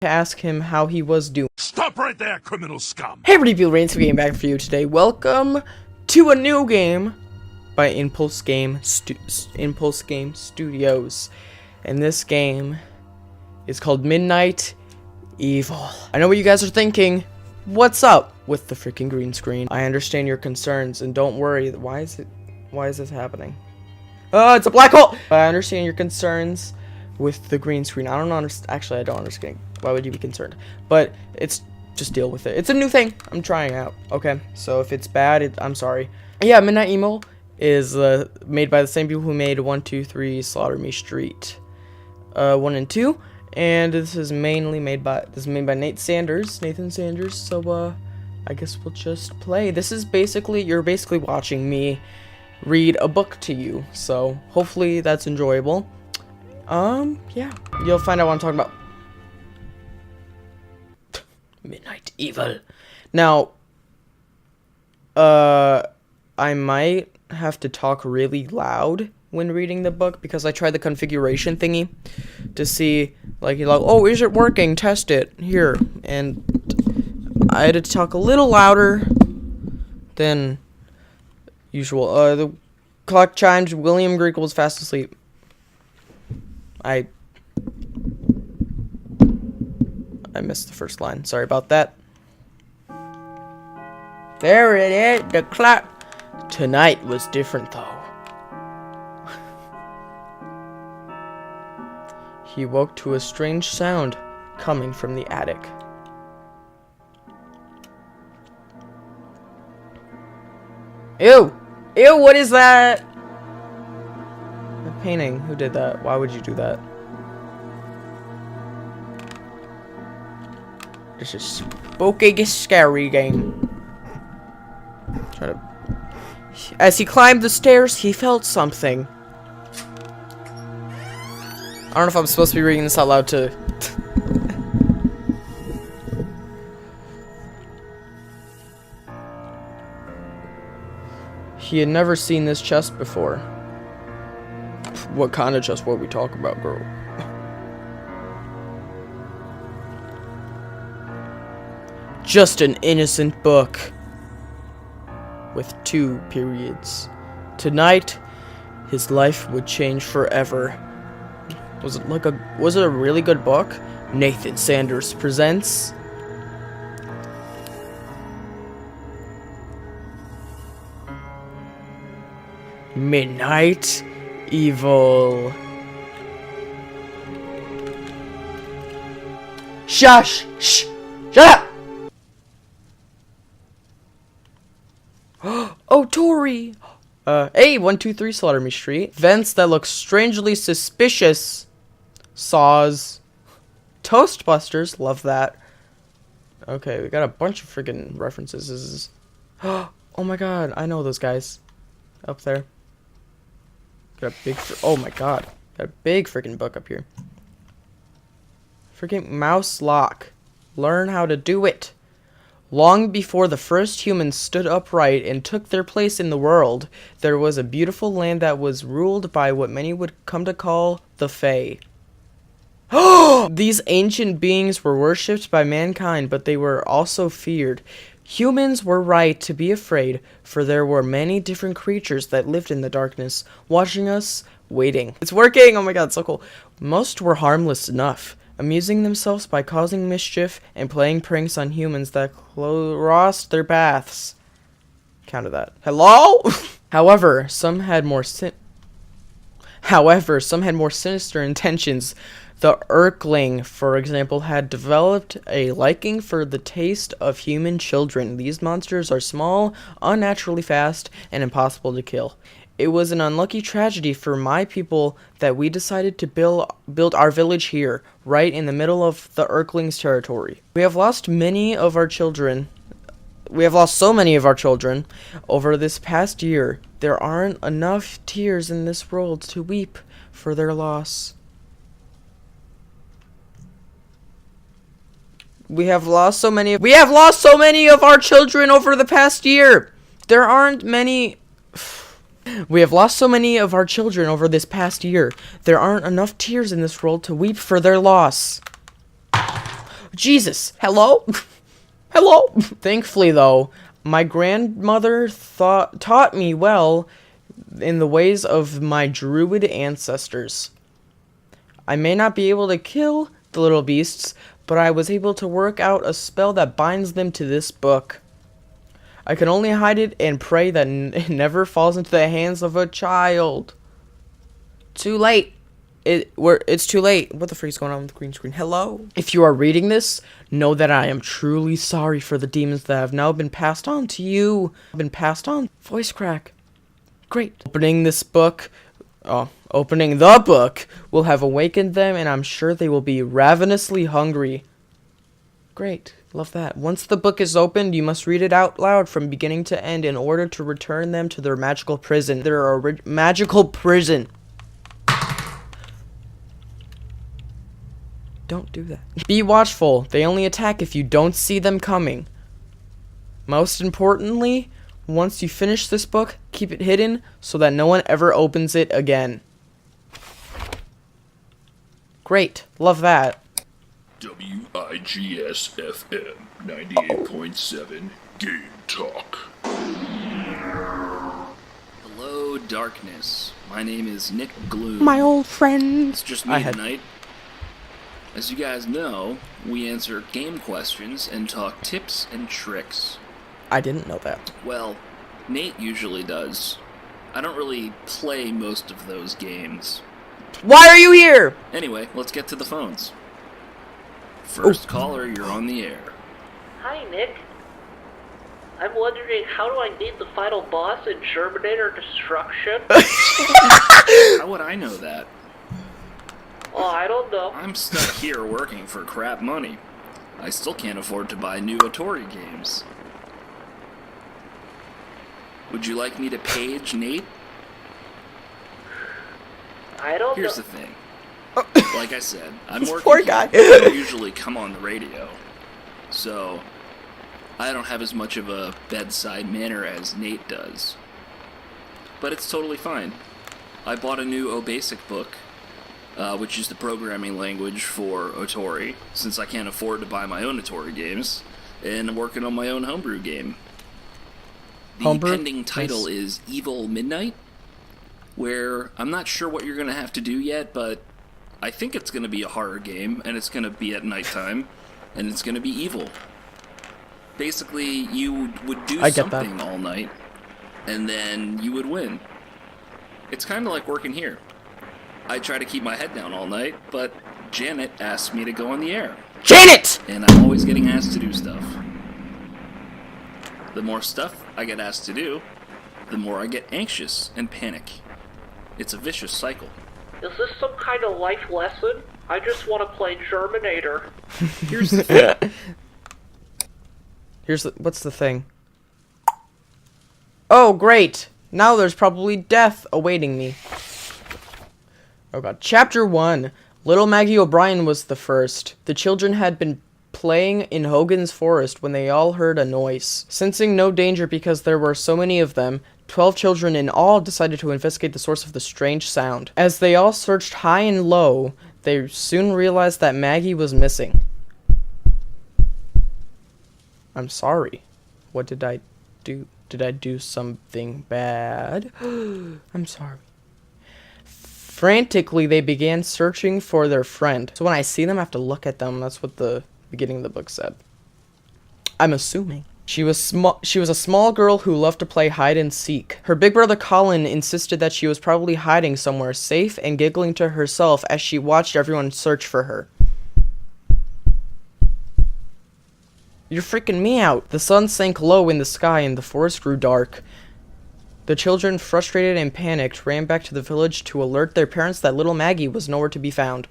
to ask him how he was doing. Stop right there, criminal scum! Hey everybody, Bill Rains game back for you today. Welcome to a new game by Impulse Game Studios. And this game is called Midnight Evil. I know what you guys are thinking. What's up with the freaking green screen? I understand your concerns, and don't worry. Why is this happening? Oh, it's a black hole! I understand your concerns with the green screen. I don't understand. Actually, I don't understand. Why would you be concerned? But it's just deal with it. It's a new thing I'm trying out. Okay, so if it's bad, I'm sorry. Yeah, Midnight Evil is made by the same people who made 1, 2, 3 Slaughter Me Street 1 and 2, and this is mainly made by Nathan Sanders. So I guess we'll just play. This is you're basically watching me read a book to you, so hopefully that's enjoyable. Yeah, you'll find out what I'm talking about. Midnight Evil. Now, I might have to talk really loud when reading the book because I tried the configuration thingy to see, like, oh, is it working? Test it here, and I had to talk a little louder than usual. The clock chimed. William Greek was fast asleep. I missed the first line. Sorry about that. There it is. The clock. Tonight was different, though. He woke to a strange sound coming from the attic. Ew! Ew, what is that? A painting. Who did that? Why would you do that? This is spooky, scary game. As he climbed the stairs, he felt something. I don't know if I'm supposed to be reading this out loud to... He had never seen this chest before. What kind of chest were we talking about, girl? Just an innocent book. With 2 periods. Tonight, his life would change forever. Was it a really good book? Nathan Sanders presents Midnight Evil. Shush! Shh! Shut up! Oh, Tori! Hey, 1, 2, 3 Slaughter Me Street. Vents that look strangely suspicious. Saws. Toastbusters. Love that. Okay, we got a bunch of freaking references. This is... Oh my god, I know those guys. Up there. Got a big... Oh my god. Got a big freaking book up here. Freaking mouse lock. Learn how to do it. Long before the first humans stood upright and took their place in the world, there was a beautiful land that was ruled by what many would come to call the Fae. These ancient beings were worshipped by mankind, but they were also feared. Humans were right to be afraid, for there were many different creatures that lived in the darkness, watching us, waiting. It's working! Oh my god, so cool. Most were harmless enough, amusing themselves by causing mischief and playing pranks on humans that crossed their paths. Counted that. Hello? However, some had more sinister intentions. The Earthling, for example, had developed a liking for the taste of human children. These monsters are small, unnaturally fast, and impossible to kill. It was an unlucky tragedy for my people that we decided to build our village here, right in the middle of the Earthlings' territory. We have lost so many of our children over this past year. There aren't enough tears in this world to weep for their loss. We have lost so many of our children over the past year. There aren't many... We have lost so many of our children over this past year. There aren't enough tears in this world to weep for their loss. Jesus. Hello? Hello? Thankfully, though, my grandmother taught me well in the ways of my druid ancestors. I may not be able to kill the little beasts, but I was able to work out a spell that binds them to this book. I can only hide it and pray that it never falls into the hands of a child. Too late. It's too late. What the freak's going on with the green screen? Hello? If you are reading this, know that I am truly sorry for the demons that have now been passed on to you. Been passed on. Voice crack. Great. Opening the book will have awakened them, and I'm sure they will be ravenously hungry. Great. Love that. Once the book is opened, you must read it out loud from beginning to end in order to return them to their magical prison. Magical prison. Don't do that. Be watchful. They only attack if you don't see them coming. Most importantly, once you finish this book, keep it hidden so that no one ever opens it again. Great. Love that. WIGS-FM 98.7 Game Talk. Hello, darkness. My name is Nick Gloom. My old friend. It's just me tonight. As you guys know, we answer game questions and talk tips and tricks. I didn't know that. Well, Nate usually does. I don't really play most of those games. Why are you here? Anyway, let's get to the phones. First caller, you're on the air. Hi, Nick. I'm wondering, how do I beat the final boss in Terminator Destruction? How would I know that? Oh, I don't know. I'm stuck here working for crap money. I still can't afford to buy new Atari games. Would you like me to page Nate? I don't Here's know. the thing. Like I said, I'm working Poor here. guy. I don't usually come on the radio. So, I don't have as much of a bedside manner as Nate does. But it's totally fine. I bought a new OBasic book, which is the programming language for Atari, since I can't afford to buy my own Atari games, and I'm working on my own homebrew game. The pending title is Evil Midnight, where I'm not sure what you're going to have to do yet, but I think it's going to be a horror game, and it's going to be at nighttime, and it's going to be evil. Basically, you would do something all night, and then you would win. It's kind of like working here. I try to keep my head down all night, but Janet asks me to go on the air. Janet! And I'm always getting asked to do stuff. The more stuff I get asked to do, the more I get anxious and panic. It's a vicious cycle. Is this some kind of life lesson? I just want to play Terminator. Here's the thing. What's the thing? Oh, great. Now there's probably death awaiting me. Oh god. Chapter 1. Little Maggie O'Brien was the first. The children had been playing in Hogan's Forest when they all heard a noise. Sensing no danger because there were so many of them, 12 children in all decided to investigate the source of the strange sound. As they all searched high and low, they soon realized that Maggie was missing. I'm sorry. What did I do? Did I do something bad? I'm sorry. Frantically, they began searching for their friend. So when I see them, I have to look at them. That's what the beginning of the book said. I'm assuming. She was a small girl who loved to play hide and seek. Her big brother Colin insisted that she was probably hiding somewhere safe and giggling to herself as she watched everyone search for her. You're freaking me out. The sun sank low in the sky and the forest grew dark. The children, frustrated and panicked, ran back to the village to alert their parents that little Maggie was nowhere to be found.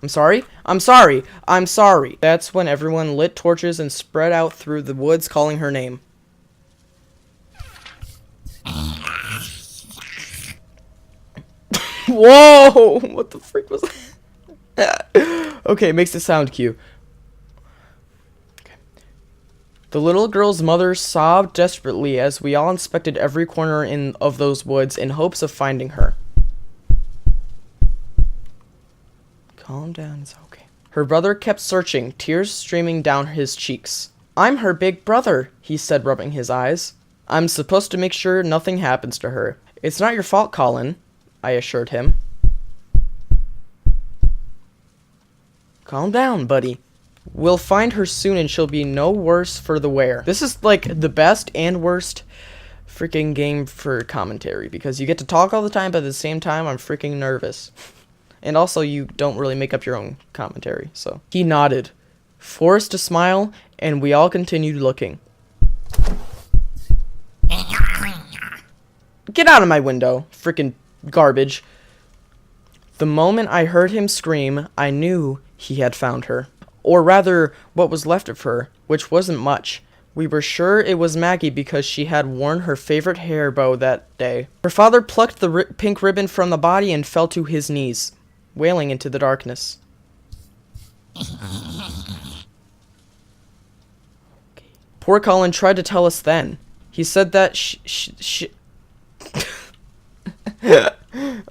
I'm sorry? I'm sorry! I'm sorry! That's when everyone lit torches and spread out through the woods calling her name. Whoa! What the freak was that? Okay, it makes the sound cue. The little girl's mother sobbed desperately as we all inspected every corner of those woods in hopes of finding her. Calm down, it's okay. Her brother kept searching, tears streaming down his cheeks. I'm her big brother, he said, rubbing his eyes. I'm supposed to make sure nothing happens to her. It's not your fault, Colin, I assured him. Calm down, buddy. We'll find her soon and she'll be no worse for the wear. This is like the best and worst freaking game for commentary because you get to talk all the time, but at the same time, I'm freaking nervous. And also, you don't really make up your own commentary, so. He nodded, forced a smile, and we all continued looking. Get out of my window, freaking garbage. The moment I heard him scream, I knew he had found her. Or rather, what was left of her, which wasn't much. We were sure it was Maggie because she had worn her favorite hair bow that day. Her father plucked the pink ribbon from the body and fell to his knees, wailing into the darkness. Poor Colin tried to tell us then. He said that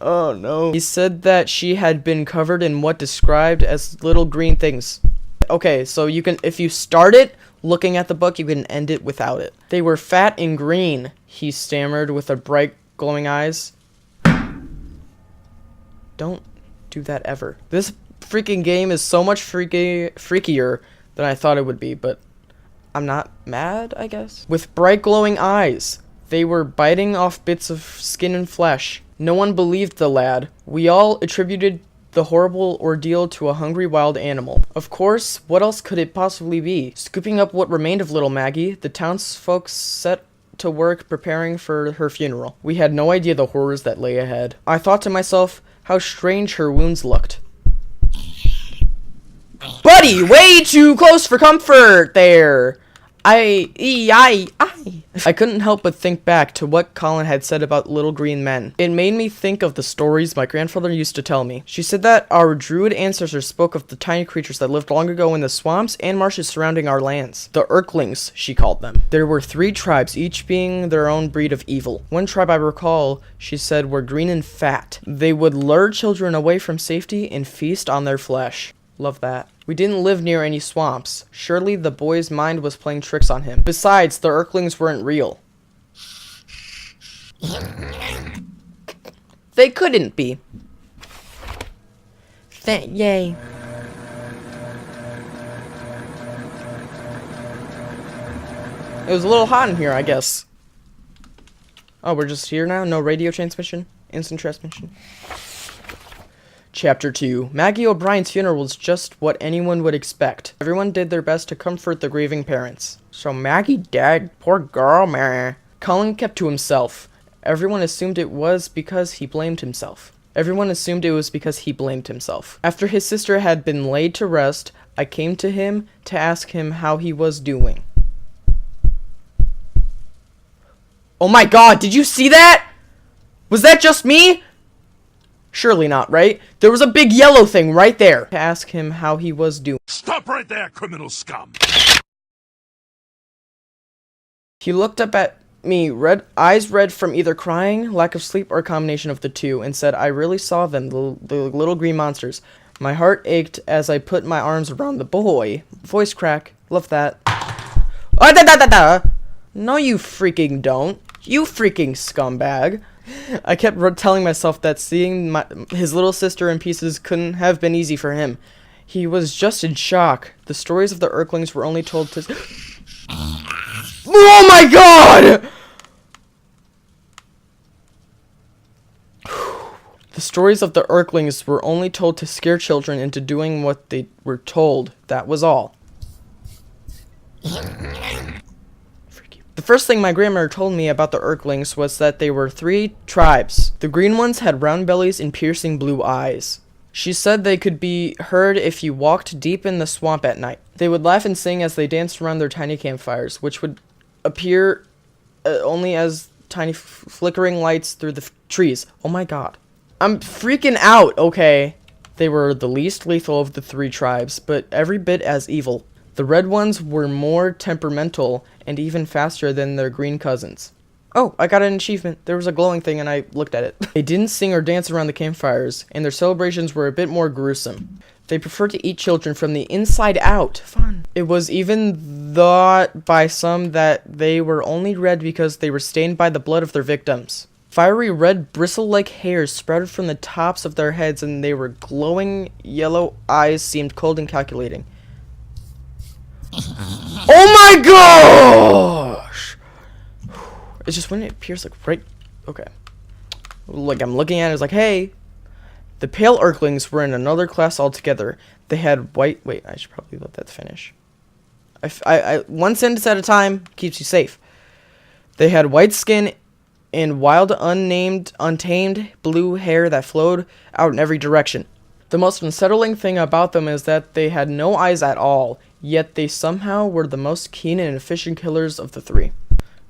oh no. He said that she had been covered in what described as little green things. Okay, so you can, if you start it looking at the book, you can end it without it. They were fat and green, he stammered with a bright glowing eyes. Don't do that ever. This freaking game is so much freakier than I thought it would be, but I'm not mad, I guess. With bright glowing eyes, they were biting off bits of skin and flesh. No one believed the lad. We all attributed the horrible ordeal to a hungry wild animal. Of course, what else could it possibly be? Scooping up what remained of little Maggie, the townsfolk set to work preparing for her funeral. We had no idea the horrors that lay ahead. I thought to myself, how strange her wounds looked. Buddy, way too close for comfort there. I couldn't help but think back to what Colin had said about little green men. It made me think of the stories my grandfather used to tell me. She said that our druid ancestors spoke of the tiny creatures that lived long ago in the swamps and marshes surrounding our lands. The Urklings, she called them. There were 3 tribes, each being their own breed of evil. One tribe I recall, she said, were green and fat. They would lure children away from safety and feast on their flesh. Love that. We didn't live near any swamps. Surely the boy's mind was playing tricks on him. Besides, the Urklings weren't real. They couldn't be. Yay. It was a little hot in here, I guess. Oh, we're just here now? No radio transmission? Instant transmission? Chapter 2. Maggie O'Brien's funeral was just what anyone would expect. Everyone did their best to comfort the grieving parents. So Maggie died? Poor girl, man. Colin kept to himself. Everyone assumed it was because he blamed himself. After his sister had been laid to rest, I came to him to ask him how he was doing. Oh my god, did you see that? Was that just me? Surely not, right? There was a big yellow thing right there. To ask him how he was doing. Stop right there, criminal scum! He looked up at me, eyes red from either crying, lack of sleep, or a combination of the two, and said, I really saw them, the little green monsters. My heart ached as I put my arms around the boy. Voice crack. Love that. No, you freaking don't. You freaking scumbag. I kept telling myself that seeing his little sister in pieces couldn't have been easy for him. He was just in shock. The stories of the Urklings were only told to... Oh my god! The stories of the Urklings were only told to scare children into doing what they were told. That was all. The first thing my grandmother told me about the Urklings was that they were 3 tribes. The green ones had round bellies and piercing blue eyes. She said they could be heard if you walked deep in the swamp at night. They would laugh and sing as they danced around their tiny campfires, which would appear only as tiny flickering lights through the trees. Oh my god. I'm freaking out, okay? They were the least lethal of the 3 tribes, but every bit as evil. The red ones were more temperamental and even faster than their green cousins. Oh, I got an achievement. There was a glowing thing and I looked at it. They didn't sing or dance around the campfires, and their celebrations were a bit more gruesome. They prefer to eat children from the inside out. Fun. It was even thought by some that they were only red because they were stained by the blood of their victims. Fiery red bristle-like hairs sprouted from the tops of their heads, and they were glowing yellow eyes seemed cold and calculating. Oh my gosh! It's just when it appears like right... Okay. Like I'm looking at it, it's like, hey, the pale Earthlings were in another class altogether. They had white... Wait, I should probably let that finish. One sentence at a time keeps you safe. They had white skin and wild, untamed blue hair that flowed out in every direction. The most unsettling thing about them is that they had no eyes at all, yet they somehow were the most keen and efficient killers of the three.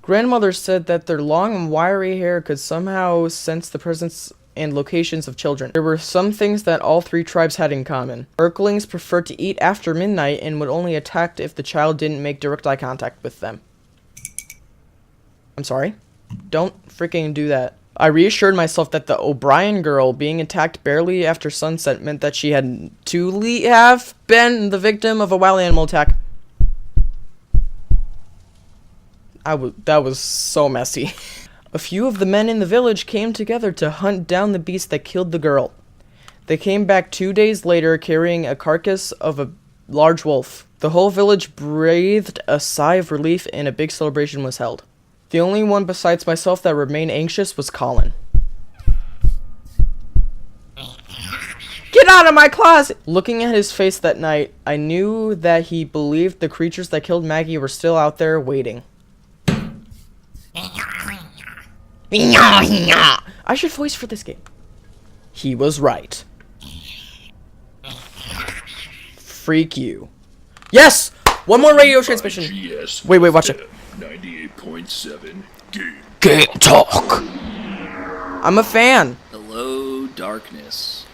Grandmother said that their long and wiry hair could somehow sense the presence and locations of children. There were some things that all three tribes had in common. Urklings preferred to eat after midnight and would only attack if the child didn't make direct eye contact with them. I'm sorry? Don't freaking do that. I reassured myself that the O'Brien girl being attacked barely after sunset meant that she had to have been the victim of a wild animal attack. That was so messy. A few of the men in the village came together to hunt down the beast that killed the girl. They came back 2 days later carrying a carcass of a large wolf. The whole village breathed a sigh of relief and a big celebration was held. The only one besides myself that remained anxious was Colin. Get out of my closet! Looking at his face that night, I knew that he believed the creatures that killed Maggie were still out there waiting. I should voice for this game. He was right. Freak you. Yes! One more radio transmission. Wait, watch it. 98.7 Game talk. I'm a fan. Hello, darkness.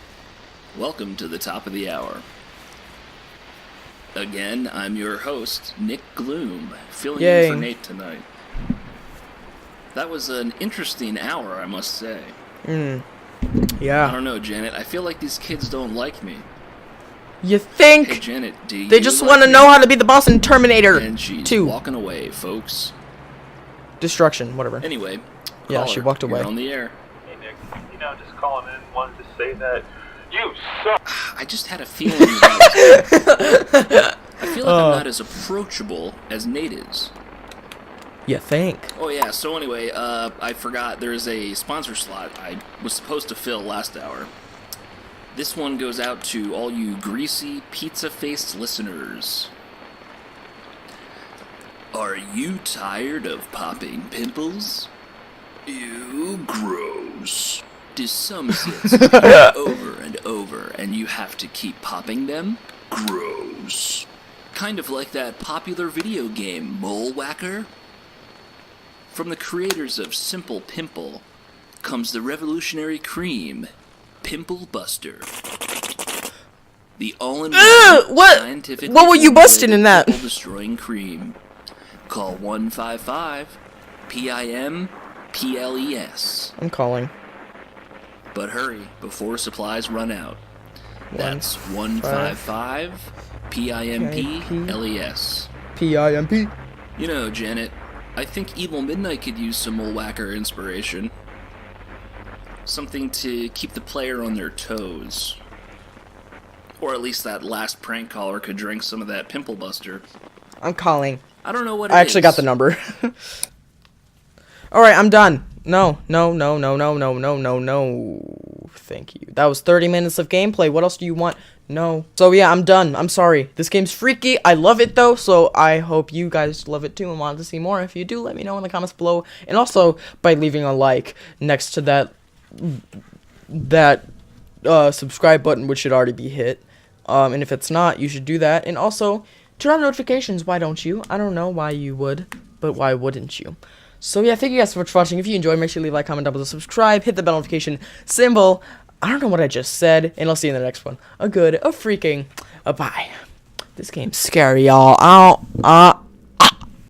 Welcome to the top of the hour. Again, I'm your host, Nick Gloom, filling in for Nate tonight. That was an interesting hour, I must say. Yeah. I don't know, Janet. I feel like these kids don't like me. You think? Hey, Janet, do you they just like want to me? know how to be the boss in Terminator And she's 2. walking away, folks. Destruction, whatever. Anyway, Yeah, she walked away. You're on the air. Hey Nick, just calling in, wanted to say that you suck. I just had a feeling. I feel like I'm not as approachable as Nate is. You think? Oh yeah. So anyway, I forgot there's a sponsor slot I was supposed to fill last hour. This one goes out to all you greasy, pizza-faced listeners. Are you tired of popping pimples? Ew, gross. Do some zits over and over and you have to keep popping them? Gross. Kind of like that popular video game, Mole Whacker? From the creators of Simple Pimple comes the revolutionary cream, Pimple Buster. The all-in-one scientifically what were you busting in that? pimple-destroying cream. Call 155-PIM-PLES. I'm calling. But hurry before supplies run out. That's 155-PIMPLES. PIMP. You know, Janet, I think Evil Midnight could use some Mole Whacker inspiration. Something to keep the player on their toes. Or at least that last prank caller could drink some of that Pimple Buster. I'm calling. I don't know what it I actually is. got the number. Alright, I'm done. No. Thank you. That was 30 minutes of gameplay. What else do you want? No. So yeah, I'm done. I'm sorry. This game's freaky. I love it though, so I hope you guys love it too and want to see more. If you do, let me know in the comments below. And also by leaving a like next to that subscribe button, which should already be hit. And if it's not, you should do that. And also turn on notifications. Why don't you? I don't know why you would, but why wouldn't you? So yeah, thank you guys so much for watching. If you enjoyed, make sure you leave a like, comment down below, subscribe, hit the bell notification symbol. I don't know what I just said, and I'll see you in the next one. A freaking bye. This game's scary, y'all.